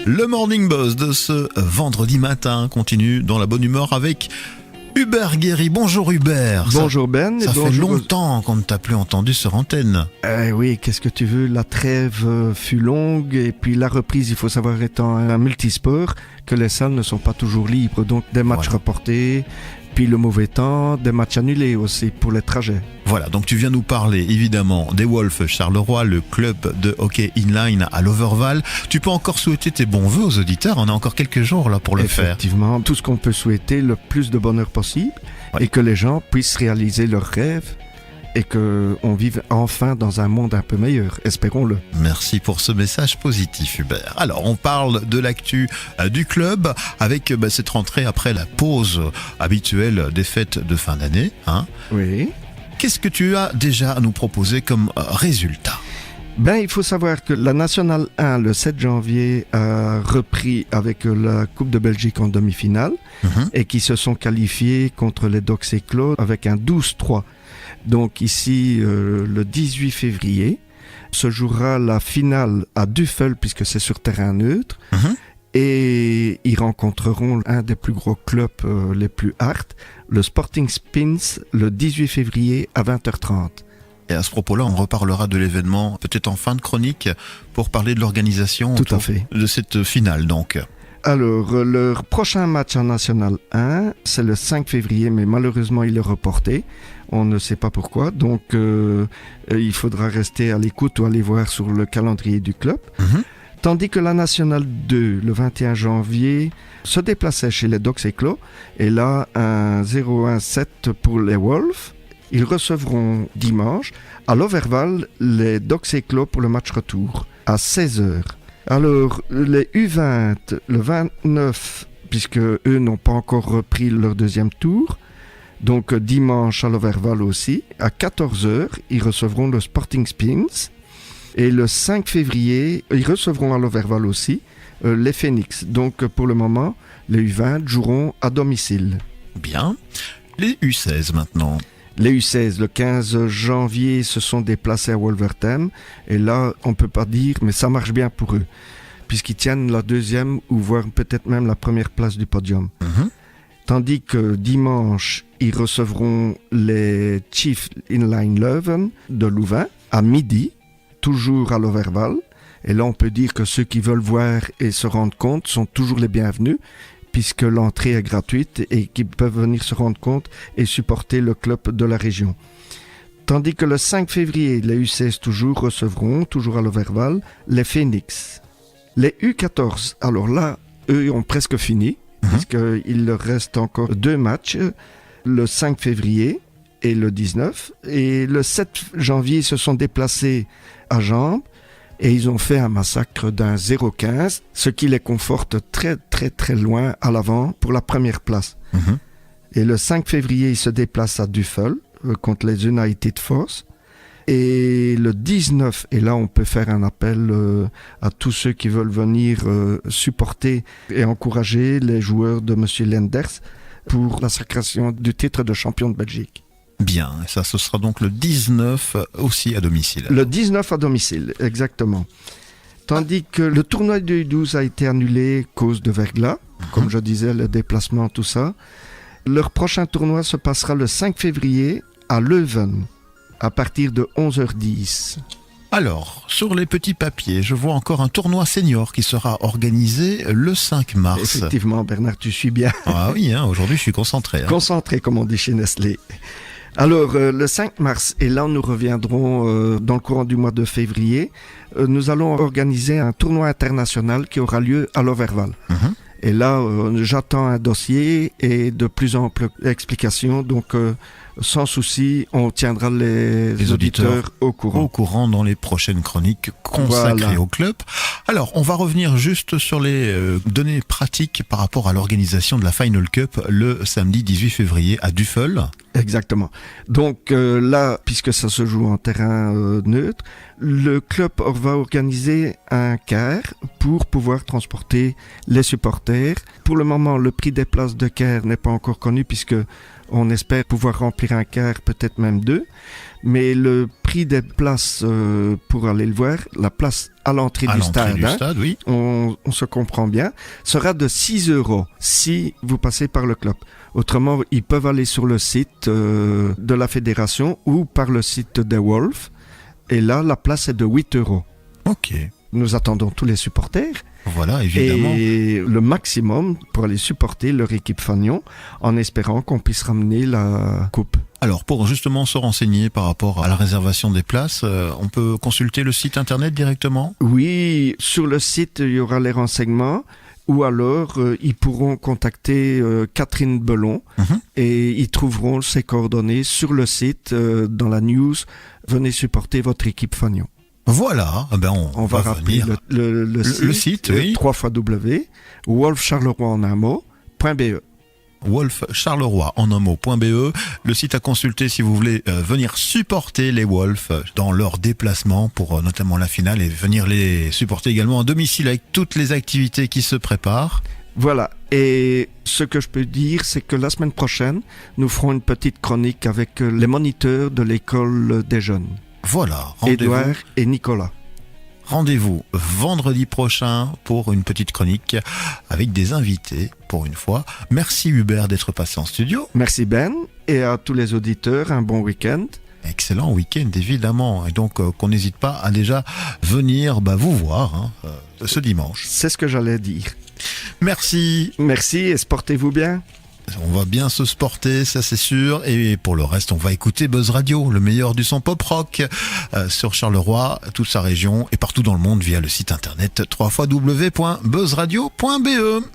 Le Morning Buzz de ce vendredi matin continue dans la bonne humeur avec Hubert Guéry. Bonjour Hubert. Bonjour Ben. Ça fait longtemps qu'on ne t'a plus entendu sur antenne. Oui, qu'est-ce que tu veux, la trêve fut longue et puis la reprise, il faut savoir, étant un multisport, que les salles ne sont pas toujours libres. Donc des matchs reportés, puis le mauvais temps, des matchs annulés aussi pour les trajets. Voilà, donc tu viens nous parler évidemment des Wolves Charleroi, le club de hockey inline à l'Overval. Tu peux encore souhaiter tes bons voeux aux auditeurs, on a encore quelques jours là pour le faire. Effectivement, tout ce qu'on peut souhaiter, le plus de bonheur possible, et que les gens puissent réaliser leurs rêves et qu'on vive enfin dans un monde un peu meilleur, espérons-le. Merci pour ce message positif Hubert. Alors on parle de l'actu du club avec cette rentrée après la pause habituelle des fêtes de fin d'année. Oui. Qu'est-ce que tu as déjà à nous proposer comme résultat ? Il faut savoir que la Nationale 1, le 7 janvier, a repris avec la Coupe de Belgique en demi-finale et qui se sont qualifiés contre les Dox Éclos avec un 12-3. Donc ici, le 18 février, se jouera la finale à Duffel puisque c'est sur terrain neutre. Et ils rencontreront un des plus gros clubs les plus hard, le Sporting Spins, le 18 février à 20h30. Et à ce propos-là, on reparlera de l'événement peut-être en fin de chronique pour parler de l'organisation Tout à fait. De cette finale donc. Alors, leur prochain match en National 1, c'est le 5 février, mais malheureusement il est reporté. On ne sait pas pourquoi, donc il faudra rester à l'écoute ou aller voir sur le calendrier du club. Tandis que la Nationale 2, le 21 janvier, se déplaçait chez les Dox Éclos. Et là, un 0-1-7 pour les Wolves. Ils recevront dimanche à l'Overval les Dox Éclos pour le match retour à 16h. Alors, les U20, le 29, puisque eux n'ont pas encore repris leur deuxième tour, donc dimanche à l'Overval aussi, à 14h, ils recevront le Sporting Spins. Et le 5 février, ils recevront à l'Overval aussi les Phoenix. Donc pour le moment, les U20 joueront à domicile. Bien. Les U16 maintenant. Les U16, le 15 janvier, se sont déplacés à Wolverhampton. Et là, on ne peut pas dire, mais ça marche bien pour eux. Puisqu'ils tiennent la deuxième ou voire peut-être même la première place du podium. Tandis que dimanche, ils recevront les Chiefs Inline Leuven de Louvain à midi. Toujours à l'Overval. Et là, on peut dire que ceux qui veulent voir et se rendre compte sont toujours les bienvenus, puisque l'entrée est gratuite et qu'ils peuvent venir se rendre compte et supporter le club de la région. Tandis que le 5 février, les U16 recevront, toujours à l'Overval, les Phoenix. Les U14, alors là, eux ont presque fini, puisqu'il leur reste encore 2 matchs, le 5 février et le 19. Et le 7 janvier, ils se sont déplacés à Jambes et ils ont fait un massacre d'un 0-15, ce qui les conforte très très très loin à l'avant pour la première place. Et le 5 février, ils se déplacent à Duffel contre les United Force. Et le 19, et là on peut faire un appel à tous ceux qui veulent venir supporter et encourager les joueurs de M. Lenders pour la sacration du titre de champion de Belgique. Bien, et ça ce sera donc le 19 aussi à domicile. Le 19 à domicile, exactement. Tandis que le tournoi de U12 a été annulé à cause de verglas, comme je disais, le déplacement, tout ça. Leur prochain tournoi se passera le 5 février à Leuven, à partir de 11h10. Alors, sur les petits papiers, je vois encore un tournoi senior qui sera organisé le 5 mars. Effectivement, Bernard, tu suis bien. Ah oui, aujourd'hui je suis concentré. Concentré, comme on dit chez Nestlé. Alors, le 5 mars, et là nous reviendrons dans le courant du mois de février, nous allons organiser un tournoi international qui aura lieu à l'Overval. Et là, j'attends un dossier et de plus amples explications, donc sans souci, on tiendra les auditeurs au courant. Au courant dans les prochaines chroniques consacrées au club. Alors, on va revenir juste sur les données pratiques par rapport à l'organisation de la Final Cup le samedi 18 février à Duffel. Exactement. Donc là, puisque ça se joue en terrain neutre, le club va organiser un car pour pouvoir transporter les supporters. Pour le moment, le prix des places de car n'est pas encore connu puisque On espère pouvoir remplir un quart, peut-être même 2. Mais le prix des places pour aller le voir, la place à l'entrée du stade, oui. on se comprend bien, sera de 6 € si vous passez par le club. Autrement, ils peuvent aller sur le site de la fédération ou par le site des Wolves. Et là, la place est de 8 €. Ok. Nous attendons tous les supporters. Voilà, évidemment. Et le maximum pour aller supporter leur équipe Fagnon en espérant qu'on puisse ramener la coupe. Alors, pour justement se renseigner par rapport à la réservation des places, on peut consulter le site internet directement ? Oui, sur le site, il y aura les renseignements. Ou alors, ils pourront contacter Catherine Belon et ils trouveront ses coordonnées sur le site, dans la news. Venez supporter votre équipe Fagnon. Voilà, on va rappeler venir. le site, oui. www.wolfcharleroi.be. Wolf Charleroi en un mot.be, le site à consulter si vous voulez venir supporter les Wolves dans leur déplacement pour notamment la finale et venir les supporter également à domicile avec toutes les activités qui se préparent. Voilà, et ce que je peux dire, c'est que la semaine prochaine, nous ferons une petite chronique avec les moniteurs de l'école des jeunes. Voilà, Édouard et Nicolas. Rendez-vous vendredi prochain pour une petite chronique avec des invités pour une fois. Merci Hubert d'être passé en studio. Merci Ben, et à tous les auditeurs, un bon week-end. Excellent week-end évidemment, et donc qu'on n'hésite pas à déjà venir vous voir ce dimanche. C'est ce que j'allais dire. Merci. Merci et sportez-vous bien. On va bien se sporter, ça c'est sûr. Et pour le reste, on va écouter Buzz Radio, le meilleur du son pop-rock sur Charleroi, toute sa région et partout dans le monde via le site internet www.buzzradio.be.